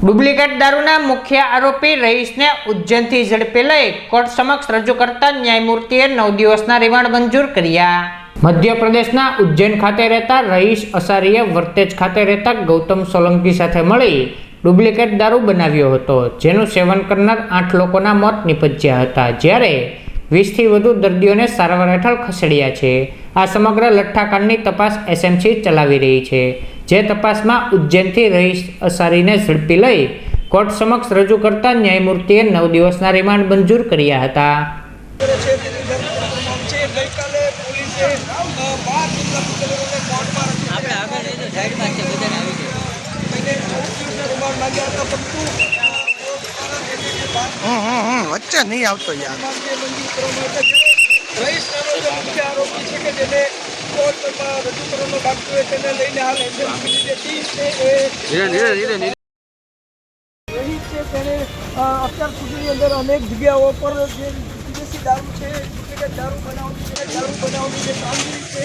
Duplicate દારૂના મુખ્ય આરોપી રહીશને ઉજ્જૈનથી ઝડપી લઈ કોર્ટ સમક્ષ રજૂ કરતા ન્યાયમૂર્તિએ 9 દિવસના રિમાન્ડ મંજૂર કર્યા। મધ્યપ્રદેશના ઉજ્જૈન ખાતે રહેતા રહીશ અસારીએ વર્તેજ ખાતે રહેતા ગૌતમ સોલંકી સાથે મળી ડુપ્લિકેટ દારૂ બનાવ્યો હતો, જેનું સેવન કરનાર 8 લોકોના મોત નિપજ્યા હતા, જ્યારે 20થી વધુ દર્દીઓને સારવાર હેઠળ ખસેડ્યા છે। આ સમગ્ર લઠ્ઠાકાંડની તપાસ એસએમસી ચલાવી રહી છે, જે તપાસમાં ઉજ્જૈનથી રહીશ અસારીને ઝડપી લઈ કોર્ટ સમક્ષ રજૂ કરતા ન્યાયમૂર્તિએ 9 દિવસના રિમાન્ડ મંજૂર કર્યા હતા। વચ્ચે નહીં આવતો યાર। રહીશ નામનો જે મુખ્ય આરોપી છે કે જેને કોર્ટમાં રજૂ કરવાનો બાકી હોય તેને લઈને હાલ એસએમસીની જે ટીમ છે એ રહીશ છે તેને અત્યાર સુધીની અંદર અનેક જગ્યાઓ પર જે વિદેશી દારૂ છે, ડુપ્લિકેટ દારૂ બનાવવાની જે કામગીરી છે